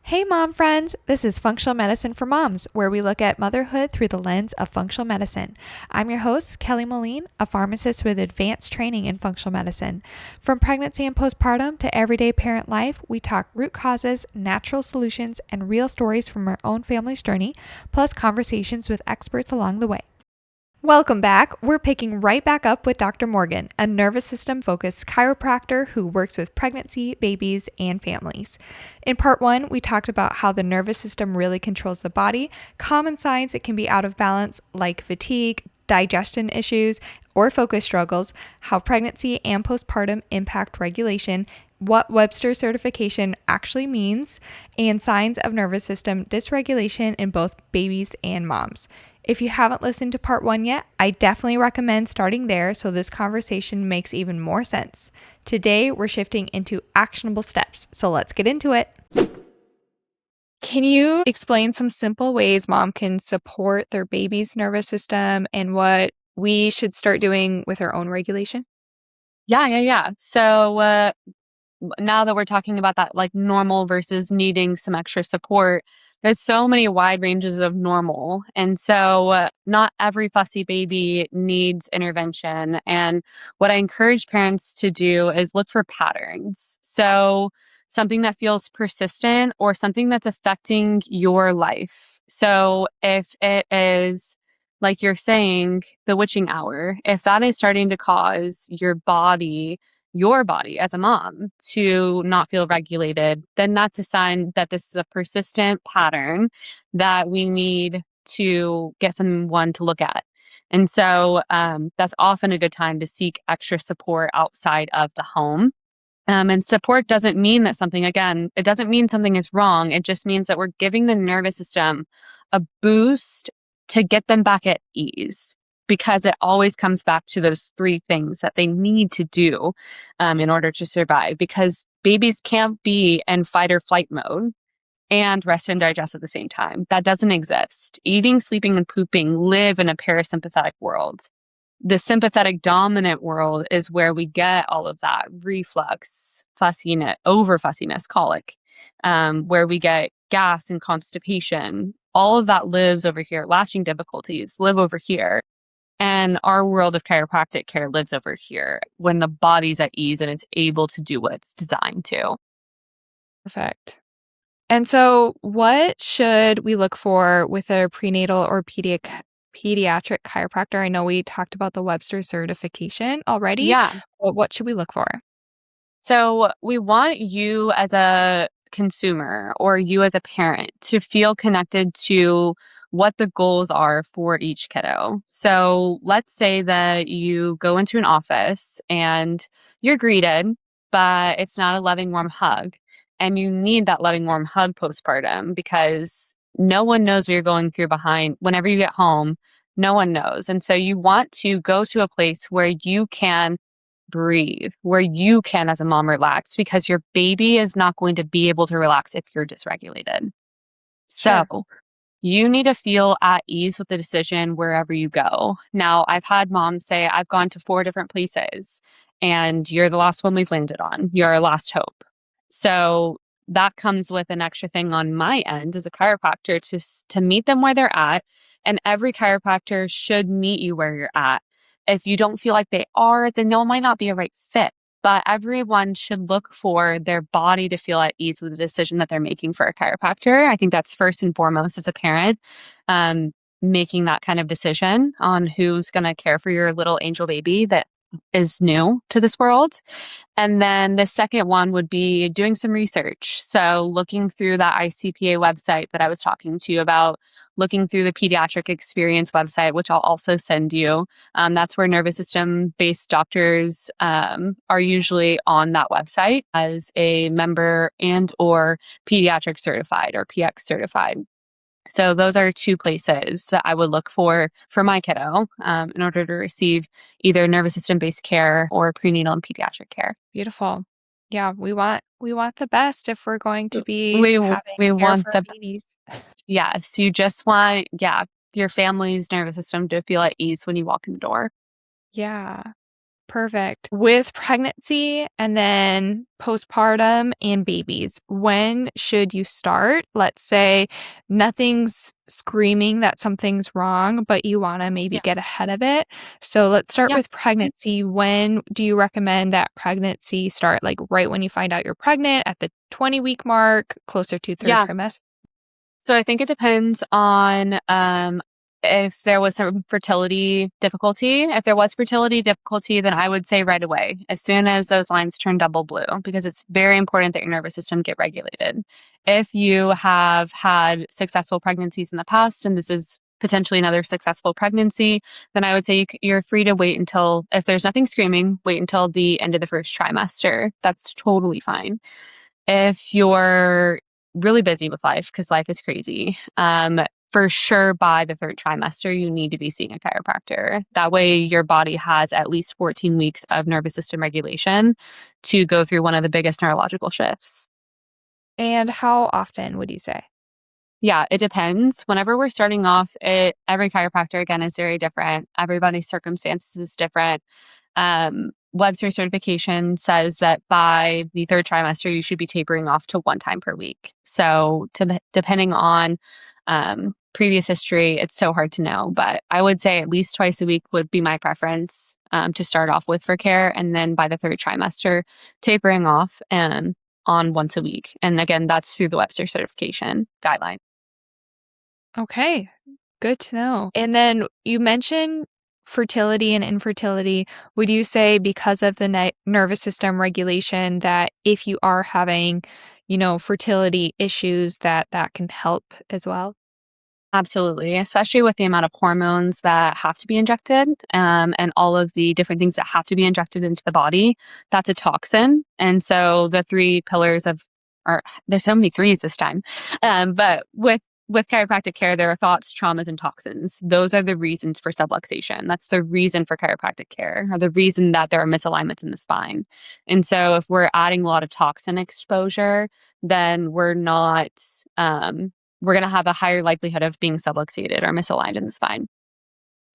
Hey, mom friends! This is Functional Medicine for Moms, where we look at motherhood through the lens of functional medicine. I'm your host, Kelly Moline, a pharmacist with advanced training in functional medicine. From pregnancy and postpartum to everyday parent life, we talk root causes, natural solutions, and real stories from our own family's journey, plus conversations with experts along the way. Welcome back. We're picking right back up with Dr. Morgan, a nervous system focused chiropractor who works with pregnancy, babies, and families. In part one, we talked about how the nervous system really controls the body, common signs it can be out of balance, like fatigue, digestion issues, or focus struggles, how pregnancy and postpartum impact regulation, what Webster certification actually means, and signs of nervous system dysregulation in both babies and moms. If you haven't listened to part one yet, I definitely recommend starting there so this conversation makes even more sense. Today, we're shifting into actionable steps, so let's get into it. Can you explain some simple ways mom can support their baby's nervous system and what we should start doing with our own regulation? Yeah. So now that we're talking about that, like normal versus needing some extra support, there's so many wide ranges of normal. And so not every fussy baby needs intervention. And what I encourage parents to do is look for patterns. So something that feels persistent or something that's affecting your life. So if it is, like you're saying, the witching hour, if that is starting to cause your body as a mom to not feel regulated, then that's a sign that this is a persistent pattern that we need to get someone to look at. And so that's often a good time to seek extra support outside of the home. And support doesn't mean that it doesn't mean something is wrong. It just means that we're giving the nervous system a boost to get them back at ease, because it always comes back to those three things that they need to do in order to survive, because babies can't be in fight or flight mode and rest and digest at the same time. That doesn't exist. Eating, sleeping, and pooping live in a parasympathetic world. The sympathetic dominant world is where we get all of that reflux, fussiness, over fussiness, colic, where we get gas and constipation. All of that lives over here. Latching difficulties live over here. And our world of chiropractic care lives over here when the body's at ease and it's able to do what it's designed to. Perfect. And so, what should we look for with a prenatal or pediatric chiropractor? I know we talked about the Webster certification already, Yeah. but what should we look for? So we want you as a consumer or you as a parent to feel connected to what the goals are for each kiddo. So let's say that you go into an office and you're greeted, but it's not a loving, warm hug. And you need that loving, warm hug postpartum, because no one knows what you're going through behind. Whenever you get home, no one knows. And so you want to go to a place where you can breathe, where you can, as a mom, relax, because your baby is not going to be able to relax if you're dysregulated. So Sure. you need to feel at ease with the decision wherever you go. Now, I've had moms say, I've gone to 4 different places and you're the last one we've landed on. You're our last hope. So that comes with an extra thing on my end as a chiropractor to meet them where they're at. And every chiropractor should meet you where you're at. If you don't feel like they are, then they might not be a right fit. But everyone should look for their body to feel at ease with the decision that they're making for a chiropractor. I think that's first and foremost as a parent, making that kind of decision on who's going to care for your little angel baby that is new to this world. And then the second one would be doing some research. So looking through that ICPA website that I was talking to you about, looking through the pediatric experience website, which I'll also send you. That's where nervous system based doctors are usually on that website as a member and or pediatric certified or PX certified. So those are 2 places that I would look for my kiddo in order to receive either nervous system based care or prenatal and pediatric care. Beautiful. Yeah, we want the best if we're going to be We having we care want for our the babies. Yes, you just want your family's nervous system to feel at ease when you walk in the door. Yeah. Perfect. With pregnancy and then postpartum and babies, when should you start? Let's say nothing's screaming that something's wrong, but you want to maybe Yeah. get ahead of it. So let's start Yeah. with pregnancy. When do you recommend that pregnancy start? Like right when you find out you're pregnant, at the 20-week mark, closer to third Yeah. trimester? So I think it depends on if there was some fertility difficulty. If there was fertility difficulty, then I would say right away, as soon as those lines turn double blue, because it's very important that your nervous system get regulated. If you have had successful pregnancies in the past, and this is potentially another successful pregnancy, then I would say you're free to wait until, if there's nothing screaming, wait until the end of the first trimester. That's totally fine. If you're really busy with life, because life is crazy, for sure by the third trimester, you need to be seeing a chiropractor. That way, your body has at least 14 weeks of nervous system regulation to go through one of the biggest neurological shifts. And how often would you say? Yeah, it depends. Whenever we're starting off, every chiropractor, again, is very different. Everybody's circumstances is different. Webster certification says that by the third trimester, you should be tapering off to 1 time per week. So, depending on previous history, it's so hard to know. But I would say at least twice a week would be my preference to start off with for care. And then by the third trimester, tapering off on once a week. And again, that's through the Webster certification guideline. Okay, good to know. And then you mentioned fertility and infertility. Would you say because of the nervous system regulation that if you are having, fertility issues that can help as well? Absolutely, especially with the amount of hormones that have to be injected, and all of the different things that have to be injected into the body. That's a toxin, and so the three pillars of, or there's so many threes this time, but with chiropractic care, there are thoughts, traumas, and toxins. Those are the reasons for subluxation. That's the reason for chiropractic care, or the reason that there are misalignments in the spine. And so, if we're adding a lot of toxin exposure, then we're going to have a higher likelihood of being subluxated or misaligned in the spine.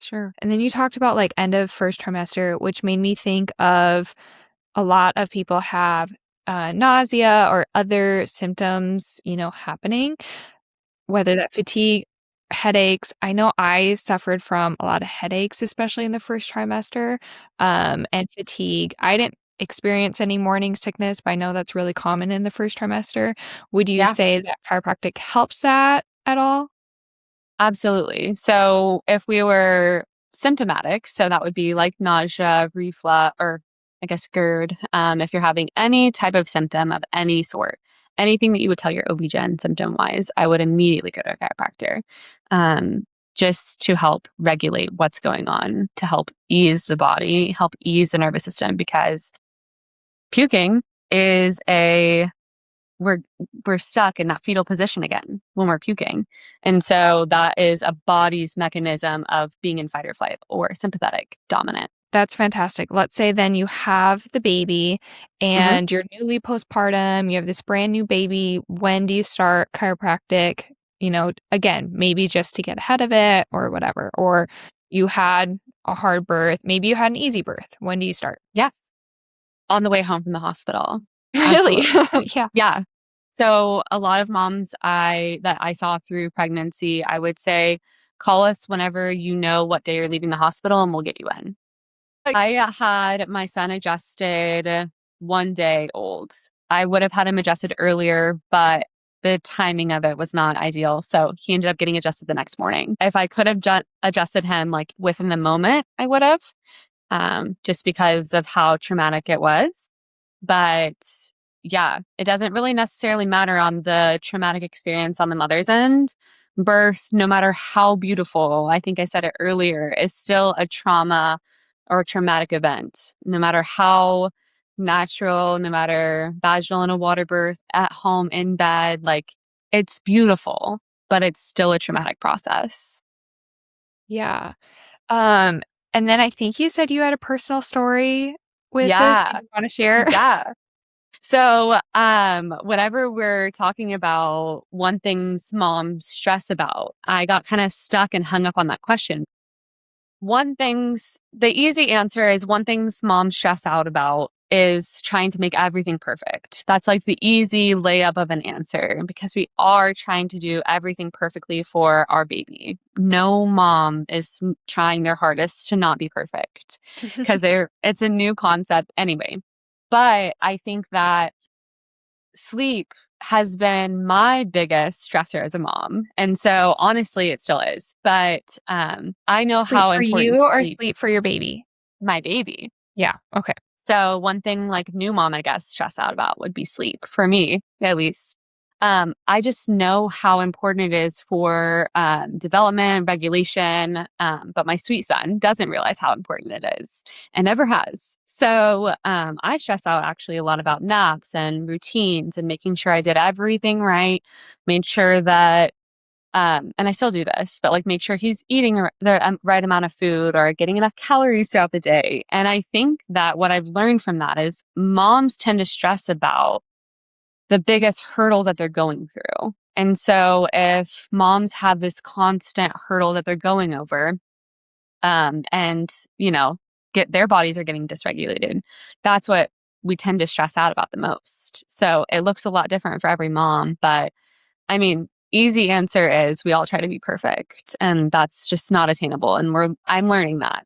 Sure. And then you talked about like end of first trimester, which made me think of a lot of people have nausea or other symptoms, happening, whether that fatigue, headaches. I know I suffered from a lot of headaches, especially in the first trimester, and fatigue. I didn't experience any morning sickness, but I know that's really common in the first trimester. Would you Yeah, say that chiropractic helps that at all? absolutely. So if we were symptomatic, so that would be like nausea, reflux, or I guess GERD. If you're having any type of symptom of any sort, anything that you would tell your OB-GYN symptom wise, I would immediately go to a chiropractor. Just to help regulate what's going on, to help ease the body, help ease the nervous system, because puking is we're we're stuck in that fetal position again when we're puking. And so that is a body's mechanism of being in fight or flight or sympathetic dominant. That's fantastic. Let's say then you have the baby Hmm. and you're newly postpartum, you have this brand new baby. When do you start chiropractic? Again, maybe just to get ahead of it or whatever. Or you had a hard birth, maybe you had an easy birth. When do you start? Yeah. On the way home from the hospital. Really? Absolutely. Yeah. Yeah. So a lot of moms that I saw through pregnancy, I would say, call us whenever you know what day you're leaving the hospital and we'll get you in. I had my son adjusted 1 day old. I would have had him adjusted earlier, but the timing of it was not ideal. So he ended up getting adjusted the next morning. If I could have adjusted him like within the moment, I would have, just because of how traumatic it was. But yeah, it doesn't really necessarily matter on the traumatic experience on the mother's end. Birth, no matter how beautiful, I think I said it earlier, is still a trauma or a traumatic event. No matter how natural, no matter vaginal in a water birth, at home, in bed, like it's beautiful, but it's still a traumatic process. Yeah. Um, and then I think you said you had a personal story with this. Do Yeah. you want to share? Yeah. So, whenever we're talking about one things moms stress about, I got kind of stuck and hung up on that question. the easy answer is one things moms stress out about is trying to make everything perfect. That's like the easy layup of an answer because we are trying to do everything perfectly for our baby. No mom is trying their hardest to not be perfect because it's a new concept anyway. But I think that sleep has been my biggest stressor as a mom. And so honestly, it still is. But I know Sleep how for important you or sleep, sleep for your baby? my baby. Yeah. Okay. So one thing like new mom, I guess, stress out about would be sleep for me, at least. I just know how important it is for development, regulation. But my sweet son doesn't realize how important it is and never has. So I stress out actually a lot about naps and routines and making sure I did everything right, made sure that and I still do this, but like make sure he's eating the right amount of food or getting enough calories throughout the day. And I think that what I've learned from that is moms tend to stress about the biggest hurdle that they're going through. And so if moms have this constant hurdle that they're going over, and get their bodies are getting dysregulated, that's what we tend to stress out about the most. So it looks a lot different for every mom, but I mean, easy answer is we all try to be perfect, and that's just not attainable. And I'm learning that,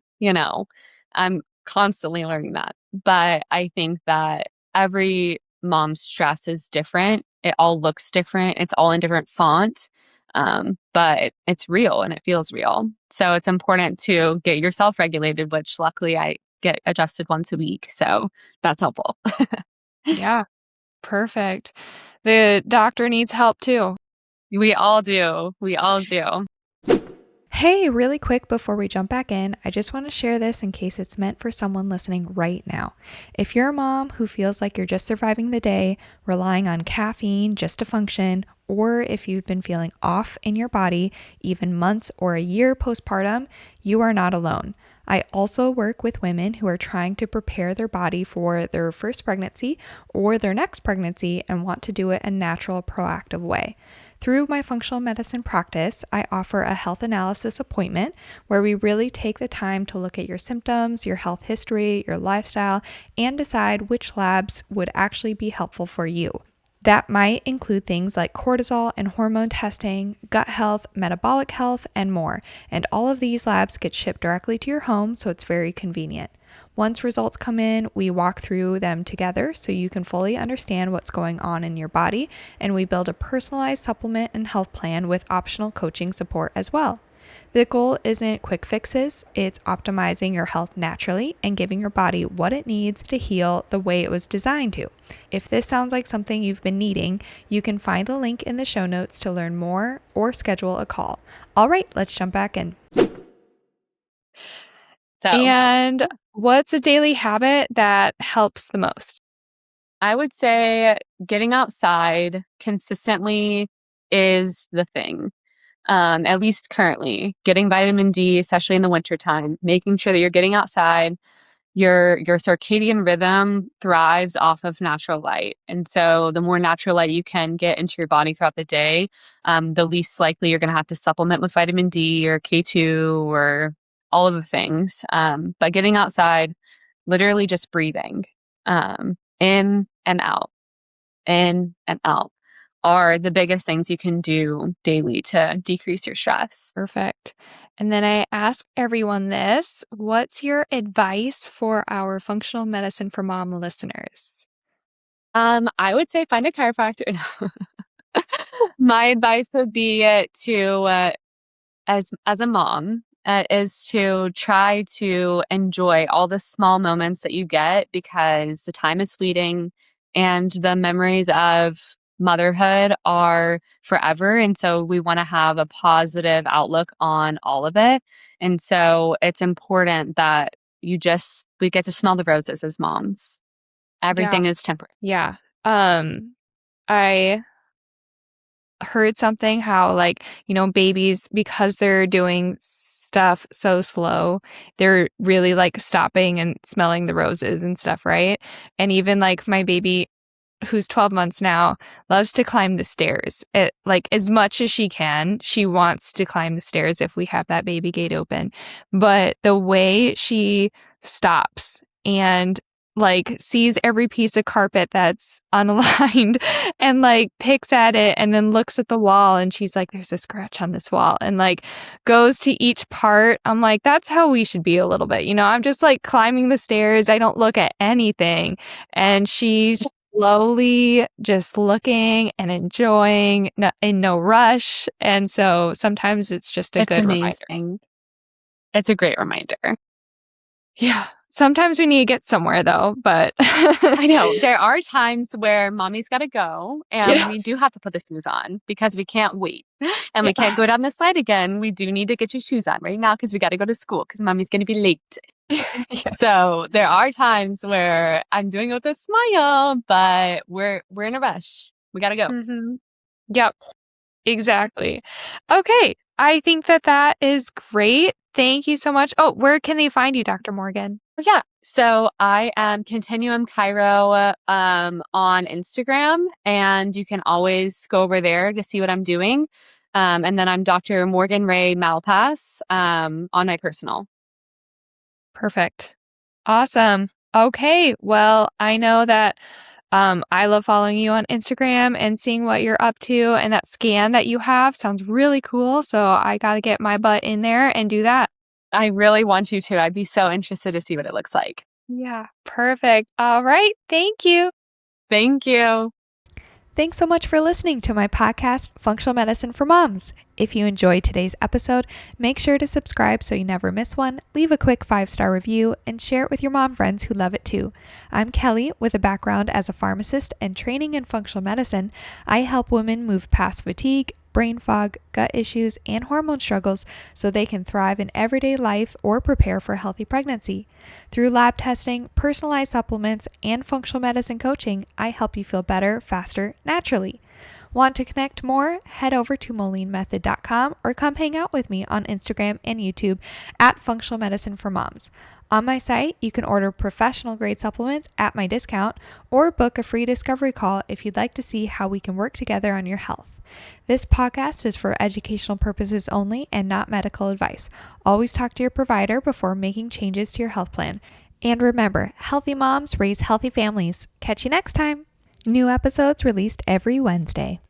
I'm constantly learning that. But I think that every mom's stress is different. It all looks different. It's all in different font. But it's real and it feels real. So it's important to get yourself regulated, which luckily I get adjusted once a week. So that's helpful. Yeah. Perfect. The doctor needs help too. We all do. We all do. Hey, really quick before we jump back in, I just want to share this in case it's meant for someone listening right now. If you're a mom who feels like you're just surviving the day, relying on caffeine just to function, or if you've been feeling off in your body, even months or a year postpartum, you are not alone. I also work with women who are trying to prepare their body for their first pregnancy or their next pregnancy and want to do it a natural, proactive way. Through my functional medicine practice, I offer a health analysis appointment where we really take the time to look at your symptoms, your health history, your lifestyle, and decide which labs would actually be helpful for you. That might include things like cortisol and hormone testing, gut health, metabolic health, and more. And all of these labs get shipped directly to your home, so it's very convenient. Once results come in, we walk through them together so you can fully understand what's going on in your body, and we build a personalized supplement and health plan with optional coaching support as well. The goal isn't quick fixes, it's optimizing your health naturally and giving your body what it needs to heal the way it was designed to. If this sounds like something you've been needing, you can find the link in the show notes to learn more or schedule a call. All right, let's jump back in. And what's a daily habit that helps the most? I would say getting outside consistently is the thing. At least currently, getting vitamin D, especially in the wintertime, making sure that you're getting outside. Your circadian rhythm thrives off of natural light. And so the more natural light you can get into your body throughout the day, the least likely you're going to have to supplement with vitamin D or K2 or all of the things. But getting outside, literally just breathing, in and out are the biggest things you can do daily to decrease your stress. Perfect. And then I ask everyone this, what's your advice for our functional medicine for mom listeners? I would say find a chiropractor. My advice would be as a mom, is to try to enjoy all the small moments that you get because the time is fleeting and the memories of motherhood are forever. And so we want to have a positive outlook on all of it. And so it's important that we get to smell the roses as moms. Yeah. Everything is temporary. Yeah. I heard something how babies, because they're doing stuff so slow, they're really stopping and smelling the roses and stuff, right? And even my baby, who's 12 months now, loves to climb the stairs. Like as much as she can, she wants to climb the stairs if we have that baby gate open. But the way she stops and like sees every piece of carpet that's unaligned and like picks at it and then looks at the wall and she's like, there's a scratch on this wall, and like goes to each part. I'm like, that's how we should be a little bit. I'm just like climbing the stairs. I don't look at anything. And she's slowly just looking and enjoying in no rush. And so sometimes it's just a good reminder. Amazing. It's a great reminder. Yeah. Sometimes we need to get somewhere though, but I know there are times where mommy's got to go and we do have to put the shoes on because we can't wait and we can't go down the slide again. We do need to get your shoes on right now because we got to go to school because mommy's going to be late. So there are times where I'm doing it with a smile, but we're in a rush. We got to go. Mm-hmm. Yep, exactly. Okay. I think that is great. Thank you so much. Oh, where can they find you, Dr. Morgan? Yeah. So I am Continuum Chiro on Instagram, and you can always go over there to see what I'm doing. And then I'm Dr. Morgan Ray Malpass on my personal. Perfect. Awesome. Okay. Well, I know that I love following you on Instagram and seeing what you're up to, and that scan that you have sounds really cool. So I got to get my butt in there and do that. I really want you to. I'd be so interested to see what it looks like. Yeah, perfect. All right. Thank you. Thank you. Thanks so much for listening to my podcast, Functional Medicine for Moms. If you enjoyed today's episode, make sure to subscribe so you never miss one, leave a quick 5-star review, and share it with your mom friends who love it too. I'm Kelly with a background as a pharmacist and training in functional medicine. I help women move past fatigue, brain fog, gut issues, and hormone struggles so they can thrive in everyday life or prepare for a healthy pregnancy. Through lab testing, personalized supplements, and functional medicine coaching, I help you feel better, faster, naturally. Want to connect more? Head over to molinmethod.com or come hang out with me on Instagram and YouTube at Functional Medicine for Moms. On my site, you can order professional grade supplements at my discount or book a free discovery call if you'd like to see how we can work together on your health. This podcast is for educational purposes only and not medical advice. Always talk to your provider before making changes to your health plan. And remember, healthy moms raise healthy families. Catch you next time. New episodes released every Wednesday.